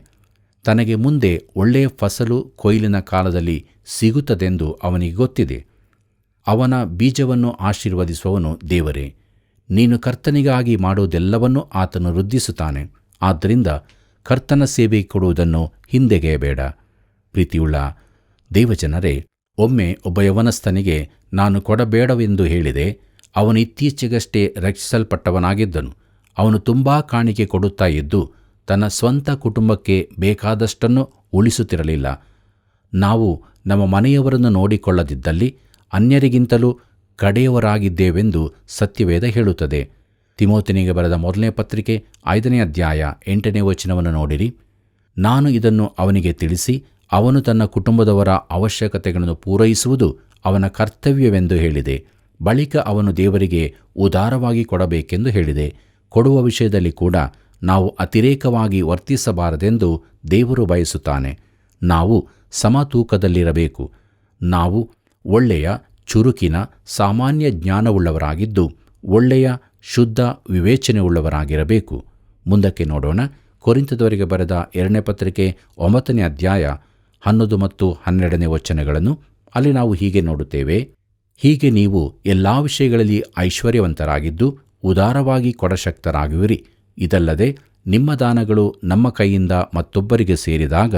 ತನಗೆ ಮುಂದೆ ಒಳ್ಳೆಯ ಫಸಲು ಕೊಯ್ಲಿನ ಕಾಲದಲ್ಲಿ ಸಿಗುತ್ತದೆಂದು ಅವನಿಗೆ ಗೊತ್ತಿದೆ. ಅವನ ಬೀಜವನ್ನು ಆಶೀರ್ವದಿಸುವವನು ದೇವರೇ. ನೀನು ಕರ್ತನಿಗಾಗಿ ಮಾಡುವುದೆಲ್ಲವನ್ನೂ ಆತನು ವೃದ್ಧಿಸುತ್ತಾನೆ. ಆದ್ದರಿಂದ ಕರ್ತನ ಸೇವೆ ಕೊಡುವುದನ್ನು ಹಿಂದೆಗೆಯಬೇಡ. ಪ್ರೀತಿಯುಳ್ಳ ದೇವಜನರೇ, ಒಮ್ಮೆ ಒಬ್ಬ ಯವನಸ್ಥನಿಗೆ ನಾನು ಕೊಡಬೇಡವೆಂದು ಹೇಳಿದೆ. ಅವನು ಇತ್ತೀಚೆಗಷ್ಟೇ ರಕ್ಷಿಸಲ್ಪಟ್ಟವನಾಗಿದ್ದನು. ಅವನು ತುಂಬಾ ಕಾಣಿಕೆ ಕೊಡುತ್ತಾ ಇದ್ದು ತನ್ನ ಸ್ವಂತ ಕುಟುಂಬಕ್ಕೆ ಬೇಕಾದಷ್ಟನ್ನು ಉಳಿಸುತ್ತಿರಲಿಲ್ಲ. ನಾವು ನಮ್ಮ ಮನೆಯವರನ್ನು ನೋಡಿಕೊಳ್ಳದಿದ್ದಲ್ಲಿ ಅನ್ಯರಿಗಿಂತಲೂ ಕಡೆಯವರಾಗಿದ್ದೇವೆಂದು ಸತ್ಯವೇದ ಹೇಳುತ್ತದೆ. ತಿಮೋಥನಿಗೆ ಬರೆದ 1ನೇ ಪತ್ರಿಕೆ 5ನೇ ಅಧ್ಯಾಯ 8ನೇ ವಚನವನ್ನು ನೋಡಿರಿ. ನಾನು ಇದನ್ನು ಅವನಿಗೆ ತಿಳಿಸಿ ಅವನು ತನ್ನ ಕುಟುಂಬದವರ ಅವಶ್ಯಕತೆಗಳನ್ನು ಪೂರೈಸುವುದು ಅವನ ಕರ್ತವ್ಯವೆಂದು ಹೇಳಿದೆ. ಬಳಿಕ ಅವನು ದೇವರಿಗೆ ಉದಾರವಾಗಿ ಕೊಡಬೇಕೆಂದು ಹೇಳಿದೆ. ಕೊಡುವ ವಿಷಯದಲ್ಲಿ ಕೂಡ ನಾವು ಅತಿರೇಕವಾಗಿ ವರ್ತಿಸಬಾರದೆಂದು ದೇವರು ಬಯಸುತ್ತಾನೆ. ನಾವು ಸಮತೂಕದಲ್ಲಿರಬೇಕು. ನಾವು ಒಳ್ಳೆಯ, ಚುರುಕಿನ, ಸಾಮಾನ್ಯ ಜ್ಞಾನವುಳ್ಳವರಾಗಿದ್ದು ಒಳ್ಳೆಯ, ಶುದ್ಧ ವಿವೇಚನೆಯುಳ್ಳವರಾಗಿರಬೇಕು. ಮುಂದಕ್ಕೆ ನೋಡೋಣ. ಕೊರಿಂಥದವರಿಗೆ ಬರೆದ 2ನೇ ಪತ್ರಿಕೆ 9ನೇ ಅಧ್ಯಾಯ 11 ಮತ್ತು 12ನೇ ವಚನಗಳನ್ನು. ಅಲ್ಲಿ ನಾವು ಹೀಗೆ ನೋಡುತ್ತೇವೆ: ಹೀಗೆ ನೀವು ಎಲ್ಲ ವಿಷಯಗಳಲ್ಲಿ ಐಶ್ವರ್ಯವಂತರಾಗಿದ್ದು ಉದಾರವಾಗಿ ಕೊಡಶಕ್ತರಾಗುವಿರಿ. ಇದಲ್ಲದೆ ನಿಮ್ಮ ದಾನಗಳು ನಮ್ಮ ಕೈಯಿಂದ ಮತ್ತೊಬ್ಬರಿಗೆ ಸೇರಿದಾಗ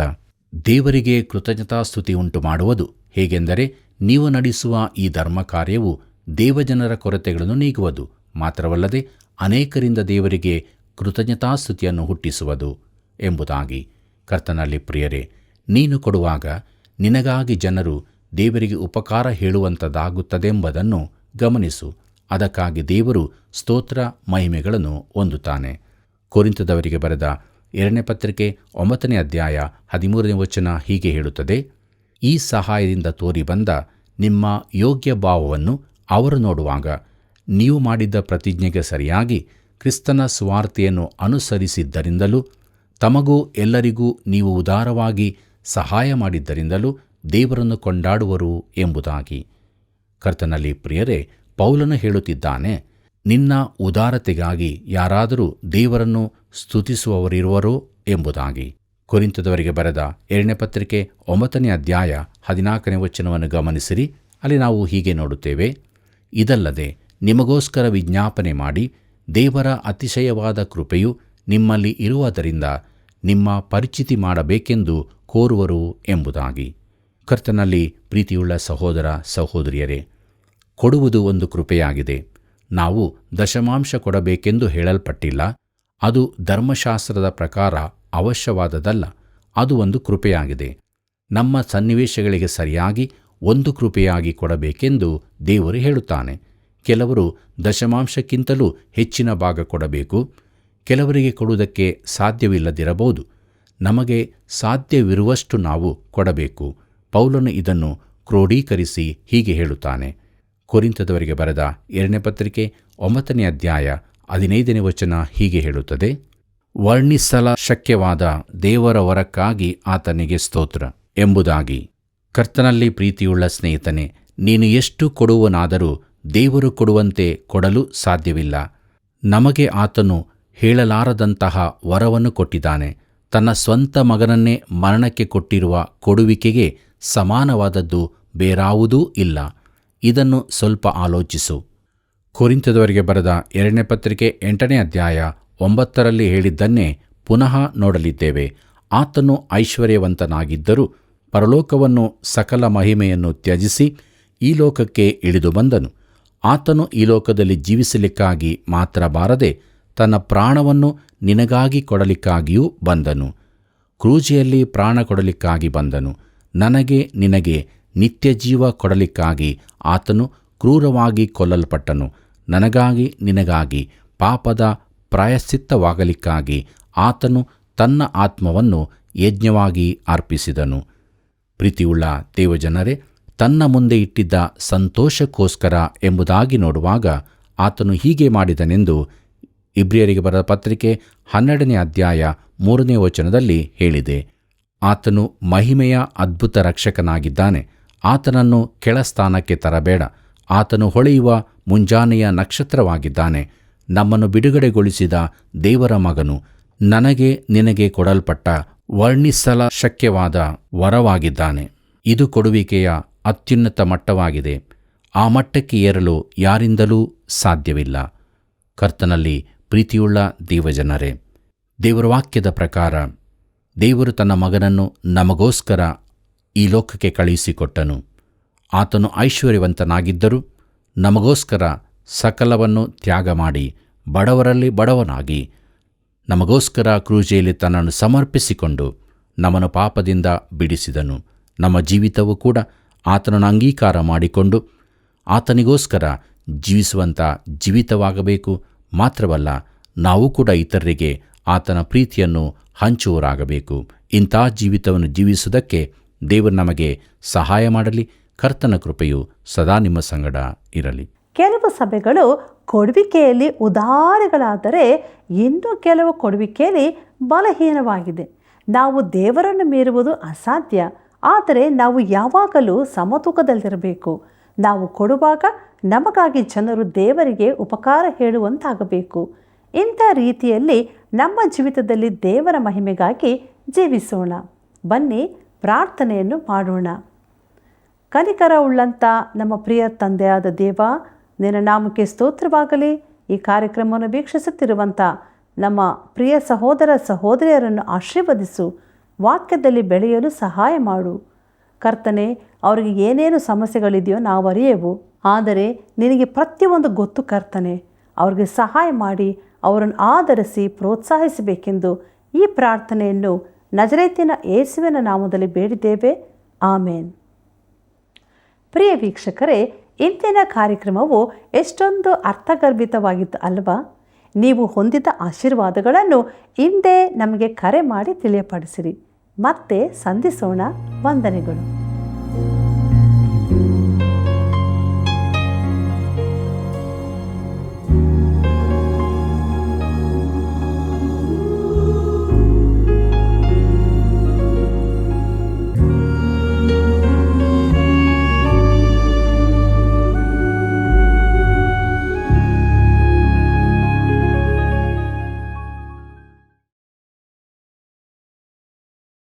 ದೇವರಿಗೆ ಕೃತಜ್ಞತಾಸ್ತುತಿ ಉಂಟು ಮಾಡುವುದು. ಹೇಗೆಂದರೆ, ನೀವು ನಡೆಸುವ ಈ ಧರ್ಮ ಕಾರ್ಯವು ದೇವಜನರ ಕೊರತೆಗಳನ್ನು ನೀಗುವುದು ಮಾತ್ರವಲ್ಲದೆ ಅನೇಕರಿಂದ ದೇವರಿಗೆ ಕೃತಜ್ಞತಾಸ್ತುತಿಯನ್ನು ಹುಟ್ಟಿಸುವುದು ಎಂಬುದಾಗಿ. ಕರ್ತನಲ್ಲಿ ಪ್ರಿಯರೇ, ನೀನು ಕೊಡುವಾಗ ನಿನಗಾಗಿ ಜನರು ದೇವರಿಗೆ ಉಪಕಾರ ಹೇಳುವಂಥದ್ದಾಗುತ್ತದೆಂಬುದನ್ನು ಗಮನಿಸು. ಅದಕ್ಕಾಗಿ ದೇವರು ಸ್ತೋತ್ರ ಮಹಿಮೆಗಳನ್ನು ಹೊಂದುತ್ತಾನೆ. ಕೊರಿಂಥದವರಿಗೆ ಬರೆದ 2ನೇ ಪತ್ರಿಕೆ 9ನೇ ಅಧ್ಯಾಯ 13ನೇ ವಚನ ಹೀಗೆ ಹೇಳುತ್ತದೆ: ಈ ಸಹಾಯದಿಂದ ತೋರಿ ಬಂದ ನಿಮ್ಮ ಯೋಗ್ಯ ಭಾವವನ್ನು ಅವರು ನೋಡುವಾಗ ನೀವು ಮಾಡಿದ್ದ ಪ್ರತಿಜ್ಞೆಗೆ ಸರಿಯಾಗಿ ಕ್ರಿಸ್ತನ ಸುವಾರ್ತೆಯನ್ನು ಅನುಸರಿಸಿದ್ದರಿಂದಲೂ ತಮಗೂ ಎಲ್ಲರಿಗೂ ನೀವು ಉದಾರವಾಗಿ ಸಹಾಯ ಮಾಡಿದ್ದರಿಂದಲೂ ದೇವರನ್ನು ಕೊಂಡಾಡುವರು ಎಂಬುದಾಗಿ. ಕರ್ತನಲ್ಲಿ ಪ್ರಿಯರೇ, ಪೌಲನು ಹೇಳುತ್ತಿದ್ದಾನೆ, ನಿನ್ನ ಉದಾರತೆಗಾಗಿ ಯಾರಾದರೂ ದೇವರನ್ನು ಸ್ತುತಿಸುವವರಿರುವರೋ ಎಂಬುದಾಗಿ. ಕೊರಿಂಥದವರಿಗೆ ಬರೆದ 2ನೇ ಪತ್ರಿಕೆ 9ನೇ ಅಧ್ಯಾಯ 14ನೇ ವಚನವನ್ನು ಗಮನಿಸಿರಿ. ಅಲ್ಲಿ ನಾವು ಹೀಗೆ ನೋಡುತ್ತೇವೆ: ಇದಲ್ಲದೆ ನಿಮಗೋಸ್ಕರ ವಿಜ್ಞಾಪನೆ ಮಾಡಿ ದೇವರ ಅತಿಶಯವಾದ ಕೃಪೆಯು ನಿಮ್ಮಲ್ಲಿ ಇರುವುದರಿಂದ ನಿಮ್ಮ ಪರಿಚಿತಿ ಮಾಡಬೇಕೆಂದು ಕೋರುವರು ಎಂಬುದಾಗಿ. ಕರ್ತನಲ್ಲಿ ಪ್ರೀತಿಯುಳ್ಳ ಸಹೋದರ ಸಹೋದರಿಯರೇ, ಕೊಡುವುದು ಒಂದು ಕೃಪೆಯಾಗಿದೆ. ನಾವು ದಶಮಾಂಶ ಕೊಡಬೇಕೆಂದು ಹೇಳಲ್ಪಟ್ಟಿಲ್ಲ. ಅದು ಧರ್ಮಶಾಸ್ತ್ರದ ಪ್ರಕಾರ ಅವಶ್ಯವಾದದಲ್ಲ. ಅದು ಒಂದು ಕೃಪೆಯಾಗಿದೆ. ನಮ್ಮ ಸನ್ನಿವೇಶಗಳಿಗೆ ಸರಿಯಾಗಿ ಒಂದು ಕೃಪೆಯಾಗಿ ಕೊಡಬೇಕೆಂದು ದೇವರು ಹೇಳುತ್ತಾನೆ. ಕೆಲವರು ದಶಮಾಂಶಕ್ಕಿಂತಲೂ ಹೆಚ್ಚಿನ ಭಾಗ ಕೊಡಬೇಕು. ಕೆಲವರಿಗೆ ಕೊಡುವುದಕ್ಕೆ ಸಾಧ್ಯವಿಲ್ಲದಿರಬಹುದು. ನಮಗೆ ಸಾಧ್ಯವಿರುವಷ್ಟು ನಾವು ಕೊಡಬೇಕು. ಪೌಲನು ಇದನ್ನು ಕ್ರೋಢೀಕರಿಸಿ ಹೀಗೆ ಹೇಳುತ್ತಾನೆ. ಕೊರಿಂಥದವರಿಗೆ ಬರೆದ 2ನೇ ಪತ್ರಿಕೆ 9ನೇ ಅಧ್ಯಾಯ 15ನೇ ವಚನ ಹೀಗೆ ಹೇಳುತ್ತದೆ: ವರ್ಣಿಸಲ ಶಕ್ಯವಾದ ದೇವರ ವರಕ್ಕಾಗಿ ಆತನಿಗೆ ಸ್ತೋತ್ರ ಎಂಬುದಾಗಿ. ಕರ್ತನಲ್ಲಿ ಪ್ರೀತಿಯುಳ್ಳ ಸ್ನೇಹಿತನೇ, ನೀನು ಎಷ್ಟು ಕೊಡುವನಾದರೂ ದೇವರು ಕೊಡುವಂತೆ ಕೊಡಲು ಸಾಧ್ಯವಿಲ್ಲ. ನಮಗೆ ಆತನು ಹೇಳಲಾರದಂತಹ ವರವನ್ನು ಕೊಟ್ಟಿದ್ದಾನೆ. ತನ್ನ ಸ್ವಂತ ಮಗನನ್ನೇ ಮರಣಕ್ಕೆ ಕೊಟ್ಟಿರುವ ಕೊಡುವಿಕೆಗೆ ಸಮಾನವಾದದ್ದು ಬೇರಾವುದೂ ಇಲ್ಲ. ಇದನ್ನು ಸ್ವಲ್ಪ ಆಲೋಚಿಸು. ಕೊರಿಂಥದವರಿಗೆ ಬರೆದ 2ನೇ ಪತ್ರಿಕೆ 8ನೇ ಅಧ್ಯಾಯ 9ರಲ್ಲಿ ಹೇಳಿದ್ದನ್ನೇ ಪುನಃ ನೋಡಲಿದ್ದೇವೆ. ಆತನು ಐಶ್ವರ್ಯವಂತನಾಗಿದ್ದರೂ ಪರಲೋಕವನ್ನು ಸಕಲ ಮಹಿಮೆಯನ್ನು ತ್ಯಜಿಸಿ ಈ ಲೋಕಕ್ಕೆ ಇಳಿದು ಬಂದನು. ಆತನು ಈ ಲೋಕದಲ್ಲಿ ಜೀವಿಸಲಿಕ್ಕಾಗಿ ಮಾತ್ರ ಬಾರದೆ ತನ್ನ ಪ್ರಾಣವನ್ನು ನಿನಗಾಗಿ ಕೊಡಲಿಕ್ಕಾಗಿಯೂ ಬಂದನು. ಕ್ರೂಜೆಯಲ್ಲಿ ಪ್ರಾಣ ಕೊಡಲಿಕ್ಕಾಗಿ ಬಂದನು. ನನಗೆ ನಿನಗೆ ನಿತ್ಯ ಜೀವ ಕೊಡಲಿಕ್ಕಾಗಿ ಆತನು ಕ್ರೂರವಾಗಿ ಕೊಲ್ಲಲ್ಪಟ್ಟನು. ನನಗಾಗಿ ನಿನಗಾಗಿ ಪಾಪದ ಪ್ರಾಯಶ್ಚಿತ್ತವಾಗಲಿಕ್ಕಾಗಿ ಆತನು ತನ್ನ ಆತ್ಮವನ್ನು ಯಜ್ಞವಾಗಿ ಅರ್ಪಿಸಿದನು. ಪ್ರೀತಿಯುಳ್ಳ ದೇವಜನರೇ, ತನ್ನ ಮುಂದೆ ಇಟ್ಟಿದ್ದ ಸಂತೋಷಕ್ಕೋಸ್ಕರ ಎಂಬುದಾಗಿ ನೋಡುವಾಗ ಆತನು ಹೀಗೆ ಮಾಡಿದನೆಂದು ಇಬ್ರಿಯರಿಗೆ ಬರೆದ ಪತ್ರಿಕೆ 12ನೇ ಅಧ್ಯಾಯ 3ನೇ ವಚನದಲ್ಲಿ ಹೇಳಿದೆ. ಆತನು ಮಹಿಮೆಯ ಅದ್ಭುತ ರಕ್ಷಕನಾಗಿದ್ದಾನೆ. ಆತನನ್ನು ಕೆಳಸ್ಥಾನಕ್ಕೆ ತರಬೇಡ. ಆತನು ಹೊಳೆಯುವ ಮುಂಜಾನೆಯ ನಕ್ಷತ್ರವಾಗಿದ್ದಾನೆ. ನಮ್ಮನ್ನು ಬಿಡುಗಡೆಗೊಳಿಸಿದ ದೇವರ ಮಗನು, ನನಗೆ ನಿನಗೆ ಕೊಡಲ್ಪಟ್ಟ ವರ್ಣಿಸಲ ಶಕ್ಯವಾದ ವರವಾಗಿದ್ದಾನೆ. ಇದು ಕೊಡುವಿಕೆಯ ಅತ್ಯುನ್ನತ ಮಟ್ಟವಾಗಿದೆ. ಆ ಮಟ್ಟಕ್ಕೆ ಏರಲು ಯಾರಿಂದಲೂ ಸಾಧ್ಯವಿಲ್ಲ. ಕರ್ತನಲ್ಲಿ ಪ್ರೀತಿಯುಳ್ಳ ದೇವಜನರೇ, ದೇವರ ವಾಕ್ಯದ ಪ್ರಕಾರ ದೇವರು ತನ್ನ ಮಗನನ್ನು ನಮಗೋಸ್ಕರ ಈ ಲೋಕಕ್ಕೆ ಕಳುಹಿಸಿಕೊಟ್ಟನು. ಆತನು ಐಶ್ವರ್ಯವಂತನಾಗಿದ್ದರೂ ನಮಗೋಸ್ಕರ ಸಕಲವನ್ನು ತ್ಯಾಗ ಮಾಡಿ ಬಡವರಲ್ಲಿ ಬಡವನಾಗಿ ನಮಗೋಸ್ಕರ ಕ್ರೂಜೆಯಲ್ಲಿ ತನ್ನನ್ನು ಸಮರ್ಪಿಸಿಕೊಂಡು ನಮ್ಮನ್ನು ಪಾಪದಿಂದ ಬಿಡಿಸಿದನು. ನಮ್ಮ ಜೀವಿತವೂ ಕೂಡ ಆತನನ್ನು ಅಂಗೀಕಾರ ಮಾಡಿಕೊಂಡು ಆತನಿಗೋಸ್ಕರ ಜೀವಿಸುವಂಥ ಜೀವಿತವಾಗಬೇಕು. ಮಾತ್ರವಲ್ಲ, ನಾವು ಕೂಡ ಇತರರಿಗೆ ಆತನ ಪ್ರೀತಿಯನ್ನು ಹಂಚುವರಾಗಬೇಕು. ಇಂಥ ಜೀವಿತವನ್ನು ಜೀವಿಸುವುದಕ್ಕೆ ದೇವರು ನಮಗೆ ಸಹಾಯ ಮಾಡಲಿ. ಕರ್ತನ ಕೃಪೆಯು ಸದಾ ನಿಮ್ಮ ಸಂಗಡ ಇರಲಿ. ಕೆಲವು ಸಭೆಗಳು ಕೊಡುವಿಕೆಯಲ್ಲಿ ಉದಾರಗಳಾದರೆ ಇನ್ನೂ ಕೆಲವು ಕೊಡುವಿಕೆಯಲ್ಲಿ ಬಲಹೀನವಾಗಿದೆ. ನಾವು ದೇವರನ್ನು ಮೀರುವುದು ಅಸಾಧ್ಯ. ಆದರೆ ನಾವು ಯಾವಾಗಲೂ ಸಮತೂಕದಲ್ಲಿರಬೇಕು. ನಾವು ಕೊಡುವಾಗ ನಮಗಾಗಿ ಜನರು ದೇವರಿಗೆ ಉಪಕಾರ ಹೇಳುವಂತಾಗಬೇಕು. ಇಂಥ ರೀತಿಯಲ್ಲಿ ನಮ್ಮ ಜೀವಿತದಲ್ಲಿ ದೇವರ ಮಹಿಮೆಗಾಗಿ ಜೀವಿಸೋಣ. ಬನ್ನಿ ಪ್ರಾರ್ಥನೆಯನ್ನು ಮಾಡೋಣ. ಕನಿಕರ ಉಳ್ಳಂಥ ನಮ್ಮ ಪ್ರಿಯ ತಂದೆಯಾದ ದೇವ, ನಿನ್ನ ನಾಮಕ್ಕೆ ಸ್ತೋತ್ರವಾಗಲಿ. ಈ ಕಾರ್ಯಕ್ರಮವನ್ನು ವೀಕ್ಷಿಸುತ್ತಿರುವಂಥ ನಮ್ಮ ಪ್ರಿಯ ಸಹೋದರ ಸಹೋದರಿಯರನ್ನು ಆಶೀರ್ವದಿಸು. ವಾಕ್ಯದಲ್ಲಿ ಬೆಳೆಯಲು ಸಹಾಯ ಮಾಡು. ಕರ್ತನೆ, ಅವರಿಗೆ ಏನೇನು ಸಮಸ್ಯೆಗಳಿದೆಯೋ ನಾವು ಅರಿಯೆವು. ಆದರೆ ನಿನಗೆ ಪ್ರತಿಯೊಂದು ಗೊತ್ತು ಕರ್ತನೆ. ಅವ್ರಿಗೆ ಸಹಾಯ ಮಾಡಿ ಅವರನ್ನು ಆಧರಿಸಿ ಪ್ರೋತ್ಸಾಹಿಸಬೇಕೆಂದು ಈ ಪ್ರಾರ್ಥನೆಯನ್ನು ನಜರೇತಿನ ಯೇಸುವಿನ ನಾಮದಲ್ಲಿ ಬೇಡಿದ್ದೇವೆ. ಆಮೇನ್. ಪ್ರಿಯ ವೀಕ್ಷಕರೇ, ಇಂದಿನ ಕಾರ್ಯಕ್ರಮವು ಎಷ್ಟೊಂದು ಅರ್ಥಗರ್ಭಿತವಾಗಿತ್ತು ಅಲ್ವಾ? ನೀವು ಹೊಂದಿದ ಆಶೀರ್ವಾದಗಳನ್ನು ಹಿಂದೆ ನಮಗೆ ಕರೆ ಮಾಡಿ ತಿಳಿಯಪಡಿಸಿರಿ. ಮತ್ತೆ ಸಂಧಿಸೋಣ. ವಂದನೆಗಳು.